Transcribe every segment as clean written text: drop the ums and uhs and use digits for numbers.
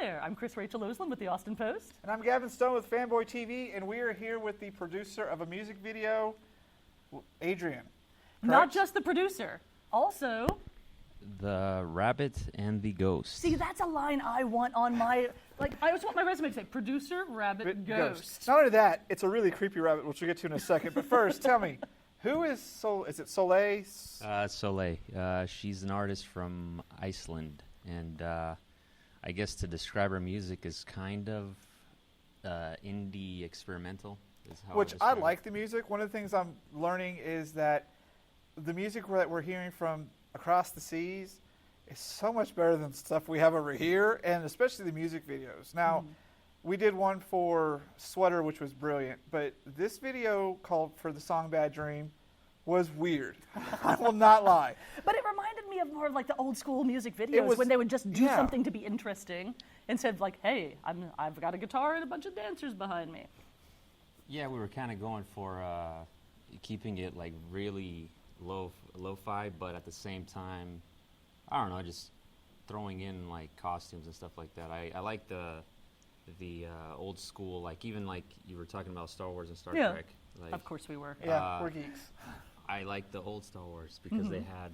there. I'm Rachel Oseland with the Austin Post. And I'm Gavin Stone with Fanboy TV, and we are here with the producer of a music video, Adrian. Correct? Not just the producer, also the rabbit and the ghost. See, that's a line I want on my, I always want my resume to say, producer, rabbit, ghost. Not only that, it's a really creepy rabbit, which we'll get to in a second. But first, tell me, who is Is it Soley? Soley. She's an artist from Iceland. And I guess to describe her music is kind of indie experimental. Which I like the music. One of the things I'm learning is that the music that we're hearing from across the seas is so much better than stuff we have over here, and especially the music videos. Now, we did one for Sweater, which was brilliant, but this video called for the song Bad Dream was weird. I will not lie. But it reminded me of more of like the old school music videos when they would just do something to be interesting instead of like, hey, I've got a guitar and a bunch of dancers behind me. Yeah, we were kind of going for keeping it like really lo-fi, but at the same time, I don't know, just throwing in like costumes and stuff like that. I like the old school, like even like you were talking about Star Wars and Star Trek. Like, of course we were. Yeah, we're geeks. I like the old Star Wars because they had,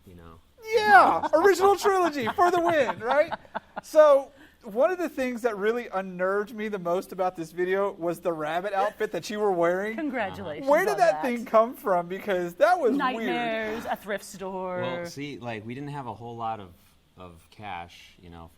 you know. Yeah, original trilogy for the win, right? So one of the things that really unnerved me the most about this video was the rabbit outfit that you were wearing. Congratulations. Where did that thing come from? Because that was Nightmares, weird. A thrift store. Well, see, like we didn't have a whole lot of cash, you know,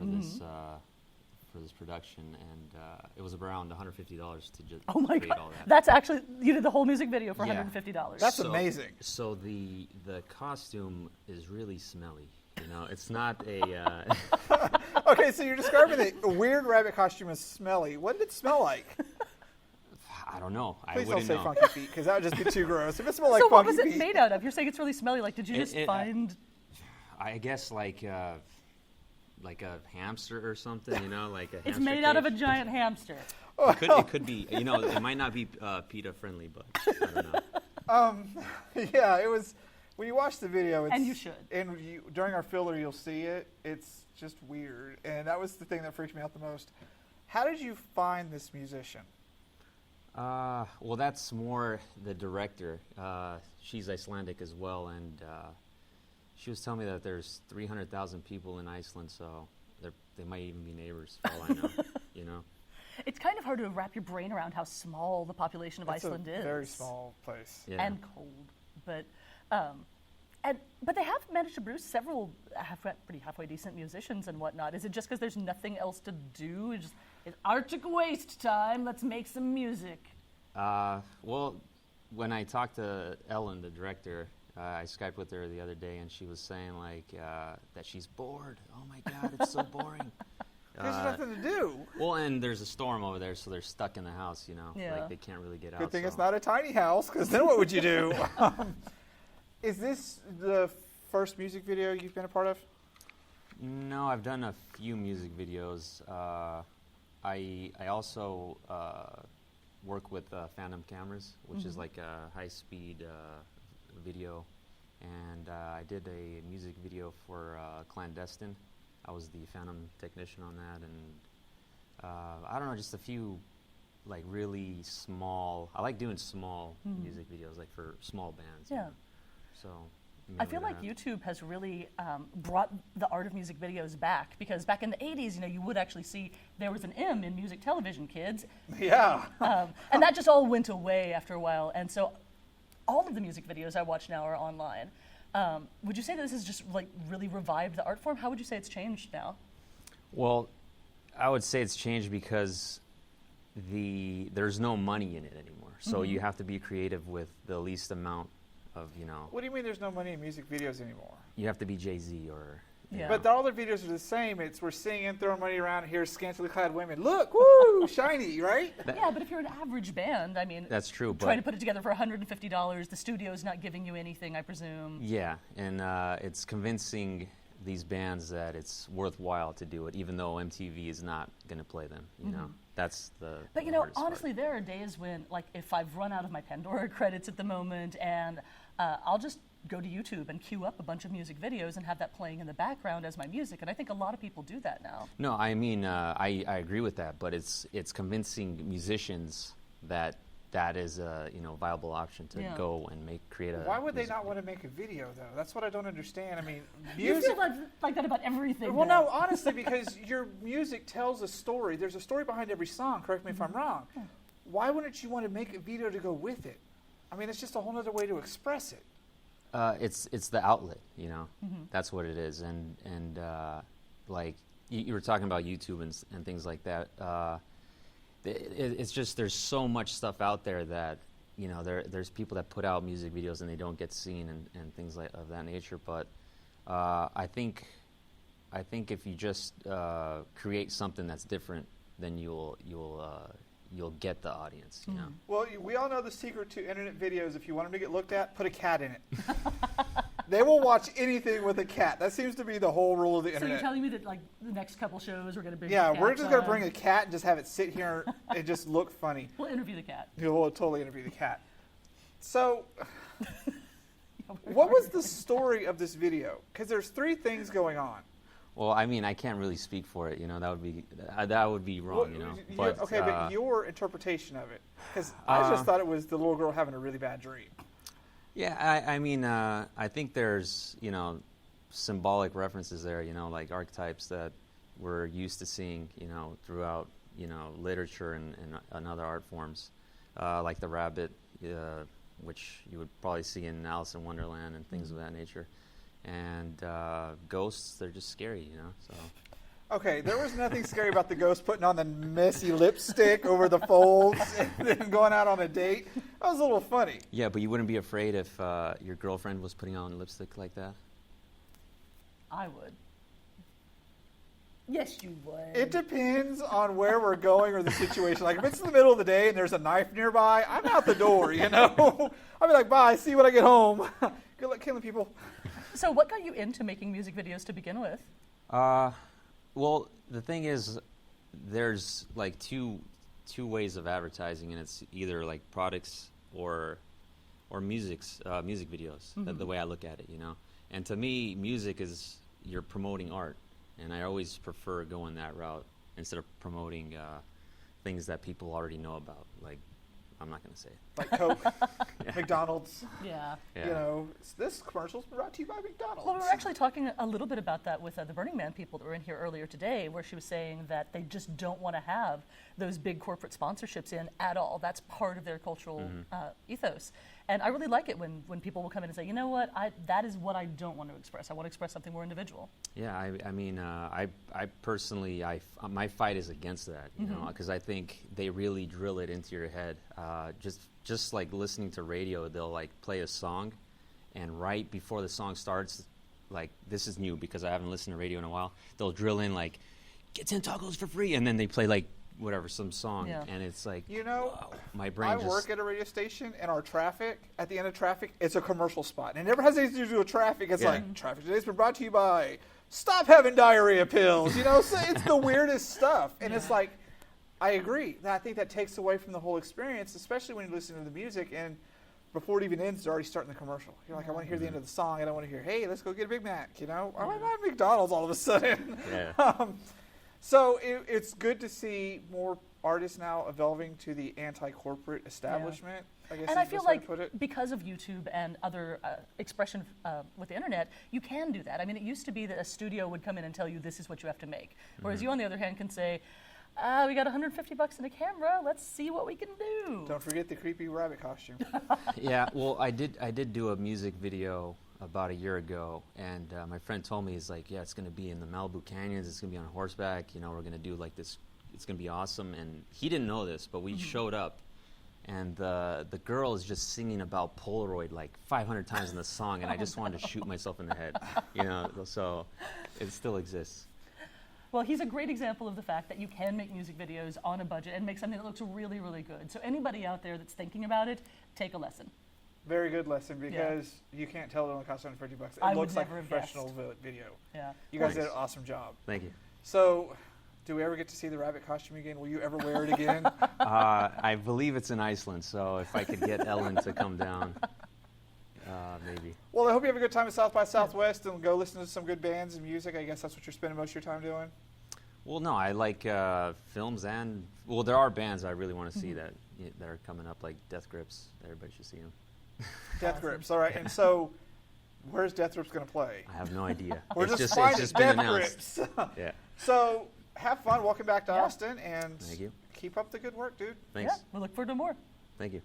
for this production, and it was around $150 to just oh my create God. all that. That's actually, you did the whole music video for $150. That's amazing. So the costume is really smelly. You know, it's not a. Okay, so you're describing the weird rabbit costume as smelly. What did it smell like? I don't know. Please I wouldn't don't say know. funky feet, because that would just be too gross. If it smelled like so funky what was it feet, made out of? You're saying it's really smelly. Like, did you just find? I guess like a hamster or something. You know, like a. It's hamster made out of a cage. giant hamster. It could be. You know, it might not be PETA friendly, but I don't know. yeah, it was. When you watch the video, it's, and you should. And during our filler, you'll see it. It's just weird, and that was the thing that freaked me out the most. How did you find this musician? Well, that's more the director. She's Icelandic as well, and she was telling me that there's 300,000 people in Iceland, so they might even be neighbors, for all I know. You know. It's kind of hard to wrap your brain around how small the population of Iceland is. It's a very small place. Yeah. And cold, but they have managed to produce several pretty halfway decent musicians and whatnot. Is it just because there's nothing else to do? It's Arctic waste time. Let's make some music. Well, when I talked to Ellen, the director, I Skyped with her the other day, and she was saying like that she's bored. Oh my God, it's so boring. There's nothing to do. Well, and there's a storm over there, so they're stuck in the house. You know, Yeah. like they can't really get out. Good thing so. it's not a tiny house, because then what would you do? Is this the first music video you've been a part of? No, I've done a few music videos. I also work with Phantom cameras, which is like a high-speed video, and I did a music video for Clandestine. I was the Phantom technician on that, and I don't know, just a few like really small. I like doing small music videos, like for small bands. Yeah. You know? So I feel like YouTube has really brought the art of music videos back, because back in the 80s, you know, you would actually see there was an M in music television, kids. Yeah. And that just all went away after a while. And so all of the music videos I watch now are online. Would you say that this has just like really revived the art form? How would you say it's changed now? Well, I would say it's changed because there's no money in it anymore. So you have to be creative with the least amount of, you know. What do you mean there's no money in music videos anymore? You have to be Jay-Z or. Yeah. But all their videos are the same. It's we're singing, throwing money around. Here's scantily clad women. Look, woo, shiny, right? Yeah, but if you're an average band, I mean, That's true. trying to But put it together for $150, the studio's not giving you anything, I presume. yeah, and it's convincing these bands that it's worthwhile to do it, even though MTV is not going to play them. You know, that's the. But you the know, hardest part. honestly, there are days when, like, if I've run out of my Pandora credits at the moment, and I'll just go to YouTube and queue up a bunch of music videos and have that playing in the background as my music. And I think a lot of people do that now. No, I mean, I agree with that, but it's convincing musicians that is a viable option to go and create a. Why would they not video. want to make a video though? That's what I don't understand. I mean, You music. feel like that about everything. Well, now. no, honestly, because your music tells a story. There's a story behind every song. Correct me if I'm wrong. Why wouldn't you want to make a video to go with it? I mean, it's just a whole other way to express it. It's the outlet, That's what it is, and like you were talking about YouTube and things like that. It's just there's so much stuff out there that there's people that put out music videos and they don't get seen and things of that nature. But I think if you just create something that's different, then you'll get the audience. Well, we all know the secret to internet videos. If you want them to get looked at, put a cat in it. They will watch anything with a cat. That seems to be the whole rule of the So internet. you're telling me that like the next couple shows we're going to bring We're just going to on. bring a cat and just have it sit here and just look funny. We'll interview the cat. We'll totally interview the cat. So, what was the story of this video? Because there's 3 things going on. Well, I mean, I can't really speak for it. That would be wrong. Well, but your interpretation of it, because I just thought it was the little girl having a really bad dream. Yeah, I mean, I think there's symbolic references there. Like archetypes that we're used to seeing. Throughout literature and other art forms, like the rabbit, which you would probably see in Alice in Wonderland and things of that nature. And ghosts, they're just scary, So. Okay, there was nothing scary about the ghost putting on the messy lipstick over the folds and then going out on a date. That was a little funny. Yeah, but you wouldn't be afraid if your girlfriend was putting on lipstick like that? I would. Yes, you would. It depends on where we're going or the situation. Like if it's in the middle of the day and there's a knife nearby, I'm out the door, I'll be like, bye, see you when I get home. Good luck killing people. So what got you into making music videos to begin with? Well, the thing is, there's like two ways of advertising, and it's either like products or music videos. The way I look at it, And to me, music is you're promoting art, and I always prefer going that route instead of promoting things that people already know about. Like, I'm not going to say it. Like Coke, McDonald's. Yeah. This commercial's brought to you by McDonald's. Well, we were actually talking a little bit about that with the Burning Man people that were in here earlier today, where she was saying that they just don't want to have those big corporate sponsorships in at all. That's part of their cultural ethos. And I really like it when people will come in and say, you know what, that is what I don't want to express. I want to express something more individual. Yeah, I mean, I personally, my fight is against that, because I think they really drill it into your head. Just like listening to radio, they'll like play a song, and right before the song starts, like this is new because I haven't listened to radio in a while. They'll drill in like, get 10 tacos for free, and then they play like some song, and it's like, wow, my brain. I work at a radio station, and our traffic, at the end of traffic, it's a commercial spot. And it never has anything to do with traffic. It's like, traffic today's been brought to you by Stop Having Diarrhea Pills. So it's the weirdest stuff. And it's like, I agree. I think that takes away from the whole experience, especially when you listen to the music, and before it even ends, they're already starting the commercial. You're like, I want to hear the end of the song. I don't want to hear, hey, let's go get a Big Mac, I want to McDonald's all of a sudden. Yeah. So it's good to see more artists now evolving to the anti-corporate establishment. I guess And I is the feel best way like to put it. because of YouTube and other expression with the internet, you can do that. I mean, it used to be that a studio would come in and tell you this is what you have to make. Whereas you, on the other hand, can say, we got $150 in a camera. Let's see what we can do. Don't forget the creepy rabbit costume. Yeah, well, I did do a music video about a year ago, and my friend told me, he's like, yeah, it's going to be in the Malibu Canyons, it's going to be on horseback, we're going to do like this, it's going to be awesome. And he didn't know this, but we showed up, and the girl is just singing about Polaroid like 500 times in the song, and I just wanted to shoot myself in the head, so it still exists. Well, he's a great example of the fact that you can make music videos on a budget and make something that looks really, really good. So anybody out there that's thinking about it, take a lesson. Very good lesson, because you can't tell it only costs $150. I It would looks like a never have professional guessed. video. Yeah. You guys Thanks. did an awesome job. Thank you. So, do we ever get to see the rabbit costume again? Will you ever wear it again? I believe it's in Iceland, so if I could get Ellen to come down, Maybe. Well, I hope you have a good time at South by Southwest and go listen to some good bands and music. I guess that's what you're spending most of your time doing. Well, no, I like films and there are bands I really want to see that are coming up, like Death Grips. Everybody should see them. Death Grips, all right. And so, where's Death Grips going to play? I have no idea. We're it's just been Death announced. Grips. Yeah. So, have fun. Welcome back to Austin, and Thank you. keep up the good work, dude. Thanks. Yeah, we look forward to more. Thank you.